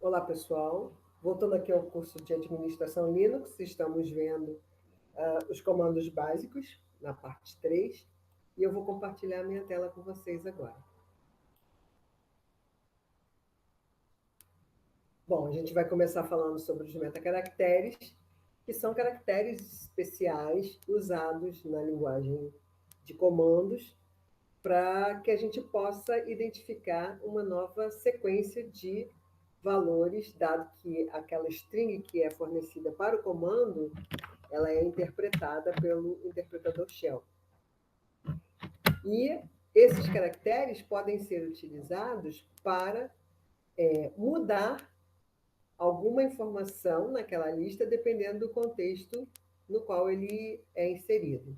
Olá, pessoal. Voltando aqui ao curso de Administração Linux, estamos vendo os comandos básicos na parte 3 e eu vou compartilhar minha tela com vocês agora. Bom, a gente vai começar falando sobre os metacaracteres, que são caracteres especiais usados na linguagem de comandos para que a gente possa identificar uma nova sequência de valores, dado que aquela string que é fornecida para o comando, ela é interpretada pelo interpretador shell. E esses caracteres podem ser utilizados para mudar alguma informação naquela lista, dependendo do contexto no qual ele é inserido.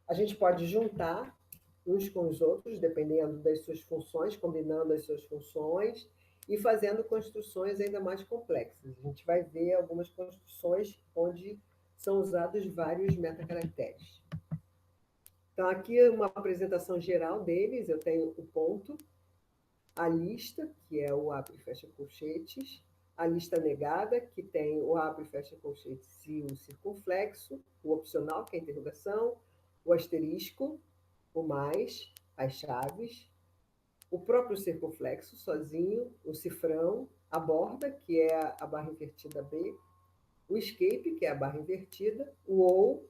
A gente pode juntar uns com os outros, dependendo das suas funções, combinando as suas funções e fazendo construções ainda mais complexas. A gente vai ver algumas construções onde são usados vários metacaracteres. Então, aqui é uma apresentação geral deles. Eu tenho o ponto, a lista, que é o abre e fecha colchetes, a lista negada, que tem o abre e fecha colchetes e o circunflexo, o opcional, que é a interrogação, o asterisco, o mais, as chaves, o próprio circunflexo sozinho, o cifrão, a borda, que é a barra invertida B, o escape, que é a barra invertida, o ou,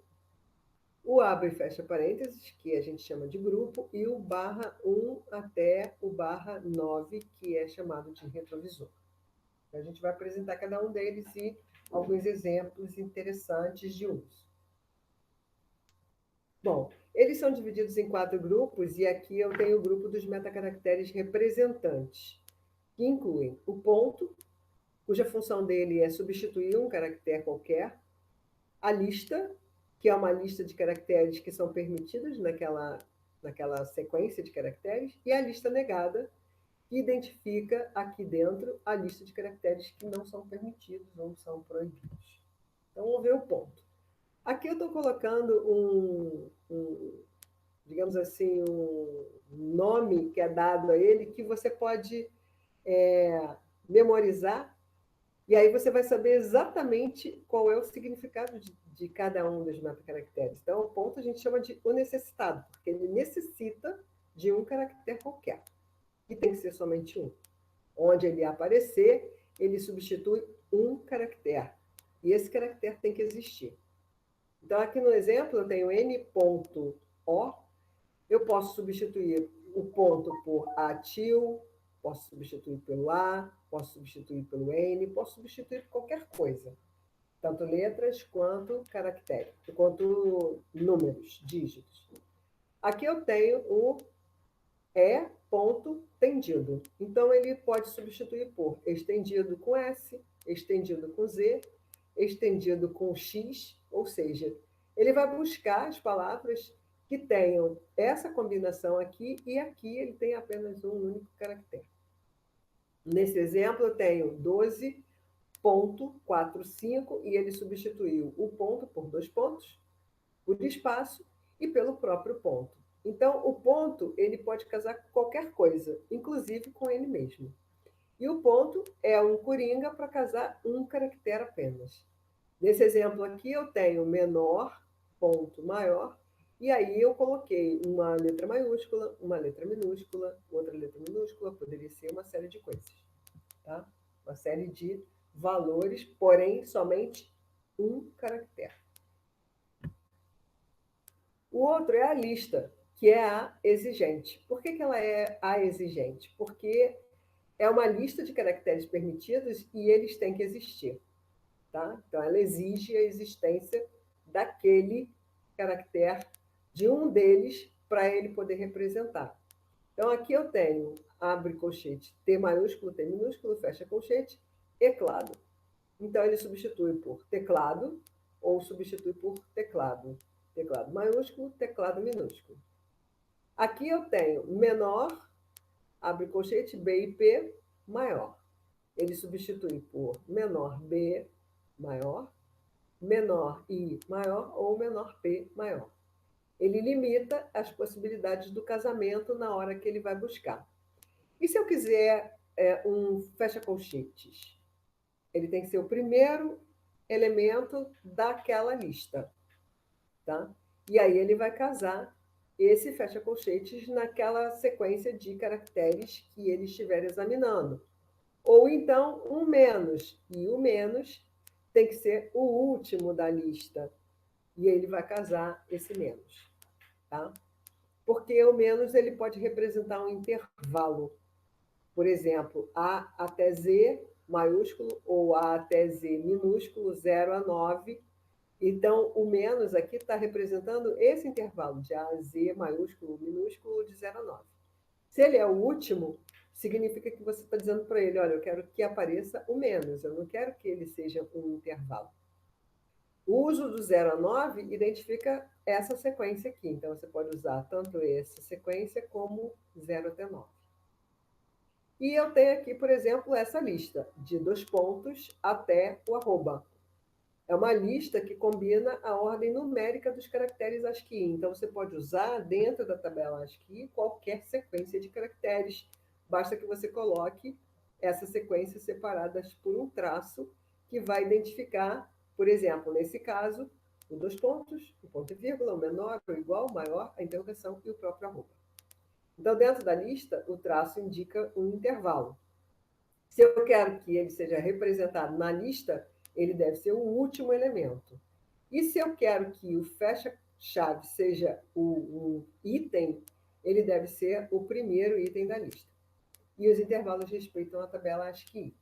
o abre e fecha parênteses, que a gente chama de grupo, e o barra 1 até o barra 9, que é chamado de retrovisor. A gente vai apresentar cada um deles e alguns exemplos interessantes de uso. Bom, eles são divididos em 4 grupos, e aqui eu tenho o grupo dos metacaracteres representantes, que incluem o ponto, cuja função dele é substituir um caractere qualquer, a lista, que é uma lista de caracteres que são permitidos naquela sequência de caracteres, e a lista negada, que identifica aqui dentro a lista de caracteres que não são permitidos ou são proibidos. Então, vamos ver o ponto. Aqui eu estou colocando digamos assim, um nome que é dado a ele, que você pode memorizar, e aí você vai saber exatamente qual é o significado de cada um dos metacaracteres. Então, o ponto a gente chama de o necessitado, porque ele necessita de um caractere qualquer, e tem que ser somente um. Onde ele aparecer, ele substitui um caractere, e esse caractere tem que existir. Então, aqui no exemplo, eu tenho n.o, eu posso substituir o ponto por atil, posso substituir pelo a, posso substituir pelo n, posso substituir por qualquer coisa, tanto letras quanto caracteres, quanto números, dígitos. Aqui eu tenho o ponto tendido. Então, ele pode substituir por estendido com S, estendido com Z, estendido com X, ou seja, ele vai buscar as palavras que tenham essa combinação aqui, e aqui ele tem apenas um único caractere. Nesse exemplo, eu tenho 12.45 e ele substituiu o ponto por 2 pontos, por espaço e pelo próprio ponto. Então, o ponto ele pode casar com qualquer coisa, inclusive com ele mesmo. E o ponto é um coringa para casar um caractere apenas. Nesse exemplo aqui, eu tenho menor, ponto maior, e aí eu coloquei uma letra maiúscula, uma letra minúscula, outra letra minúscula, poderia ser uma série de coisas. Tá? Uma série de valores, porém somente um caractere. O outro é a lista, que é a exigente. Por que ela é a exigente? Porque é uma lista de caracteres permitidos e eles têm que existir. Tá? Então, ela exige a existência daquele caractere, de um deles, para ele poder representar. Então, aqui eu tenho, abre colchete, T maiúsculo, T minúsculo, fecha colchete, teclado. Então, ele substitui por teclado ou substitui por teclado. Teclado maiúsculo, teclado minúsculo. Aqui eu tenho menor, abre colchete, B e P, maior. Ele substitui por menor B, maior, menor I maior ou menor P maior. Ele limita as possibilidades do casamento na hora que ele vai buscar. E se eu quiser um fecha-colchetes. Ele tem que ser o primeiro elemento daquela lista. Tá? E aí ele vai casar esse fecha-colchetes naquela sequência de caracteres que ele estiver examinando. Ou então um menos. E o menos tem que ser o último da lista. E ele vai casar esse menos. Tá? Porque o menos ele pode representar um intervalo. Por exemplo, A até Z maiúsculo ou A até Z minúsculo, 0 a 9. Então, o menos aqui está representando esse intervalo de A a Z maiúsculo, minúsculo, de 0 a 9. Se ele é o último, significa que você está dizendo para ele, olha, eu quero que apareça o menos, eu não quero que ele seja um intervalo. O uso do 0 a 9 identifica essa sequência aqui. Então, você pode usar tanto essa sequência como 0 até 9. E eu tenho aqui, por exemplo, essa lista de 2 pontos até o arroba. É uma lista que combina a ordem numérica dos caracteres ASCII. Então, você pode usar dentro da tabela ASCII qualquer sequência de caracteres. Basta que você coloque essas sequências separadas por um traço que vai identificar, por exemplo, nesse caso, o 2 pontos, o ponto e vírgula, o menor, o igual, o maior, a interrogação e o próprio arroba. Então, dentro da lista, o traço indica um intervalo. Se eu quero que ele seja representado na lista, ele deve ser o último elemento. E se eu quero que o fecha-chave seja o item, ele deve ser o primeiro item da lista. E os intervalos respeitam a tabela ASCII.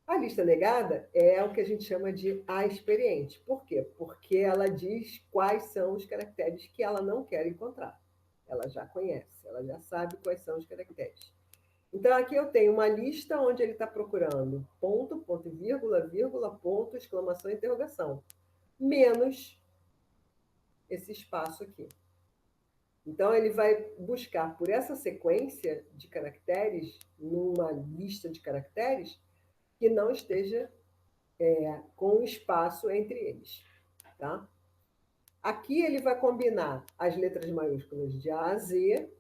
A lista negada é o que a gente chama de a-experiente. Por quê? Porque ela diz quais são os caracteres que ela não quer encontrar. Ela já conhece, ela já sabe quais são os caracteres. Então, aqui eu tenho uma lista onde ele está procurando ponto, ponto e vírgula, vírgula, ponto, exclamação, interrogação, menos esse espaço aqui. Então, ele vai buscar por essa sequência de caracteres, numa lista de caracteres, que não esteja com espaço entre eles. Tá? Aqui ele vai combinar as letras maiúsculas de A a Z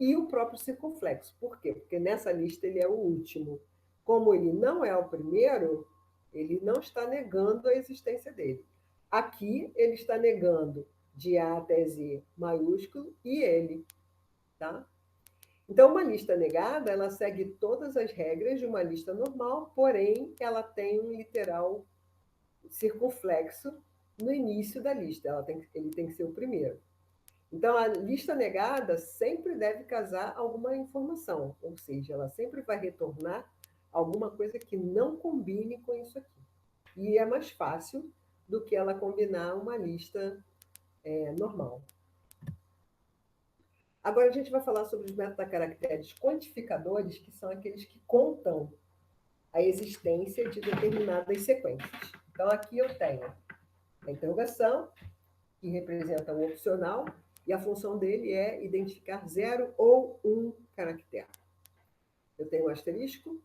e o próprio circunflexo. Por quê? Porque nessa lista ele é o último. Como ele não é o primeiro, ele não está negando a existência dele. Aqui ele está negando de A até Z maiúsculo e ele. Tá? Então, uma lista negada, ela segue todas as regras de uma lista normal, porém, ela tem um literal circunflexo no início da lista. Ele tem que ser o primeiro. Então, a lista negada sempre deve casar alguma informação, ou seja, ela sempre vai retornar alguma coisa que não combine com isso aqui. E é mais fácil do que ela combinar uma lista normal. Agora, a gente vai falar sobre os metacaracteres quantificadores, que são aqueles que contam a existência de determinadas sequências. Então, aqui eu tenho a interrogação, que representa o opcional, e a função dele é identificar 0 ou 1 caractere. Eu tenho o asterisco,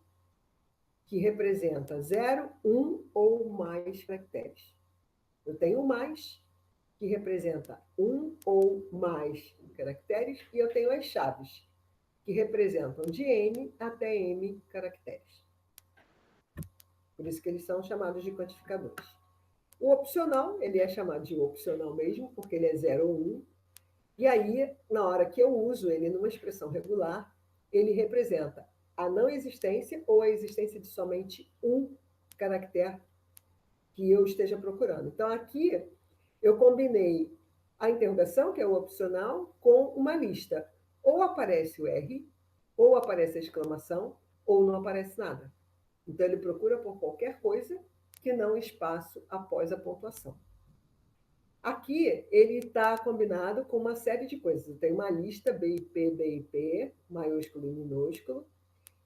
que representa 0, 1 ou mais caracteres. Eu tenho o mais, que representa 1 ou mais caracteres, e eu tenho as chaves, que representam de n até m caracteres. Por isso que eles são chamados de quantificadores. O opcional, ele é chamado de opcional mesmo, porque ele é 0 ou 1. E aí, na hora que eu uso ele numa expressão regular, ele representa a não existência ou a existência de somente um caractere que eu esteja procurando. Então, aqui eu combinei a interrogação, que é o opcional, com uma lista. Ou aparece o R, ou aparece a exclamação, ou não aparece nada. Então, ele procura por qualquer coisa que não espaço após a pontuação. Aqui ele está combinado com uma série de coisas. Eu tenho uma lista BIP, maiúsculo e minúsculo.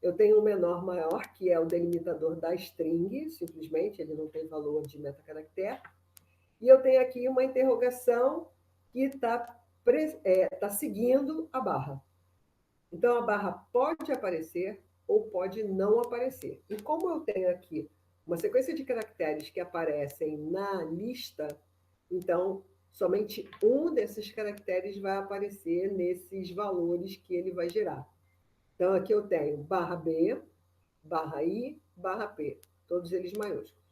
Eu tenho um menor maior, que é o delimitador da string, simplesmente, ele não tem valor de metacaractere. E eu tenho aqui uma interrogação que está seguindo a barra. Então, a barra pode aparecer ou pode não aparecer. E como eu tenho aqui uma sequência de caracteres que aparecem na lista, então, somente um desses caracteres vai aparecer nesses valores que ele vai gerar. Então, aqui eu tenho barra B, barra I, barra P, todos eles maiúsculos.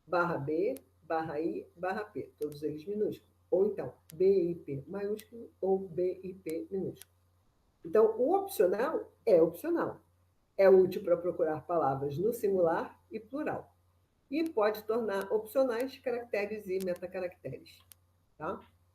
Barra B, barra I, barra P, todos eles minúsculos. Ou então, BIP maiúsculo ou BIP minúsculo. Então, o opcional é opcional. É útil para procurar palavras no singular e plural. E pode tornar opcionais caracteres e metacaracteres. Tá?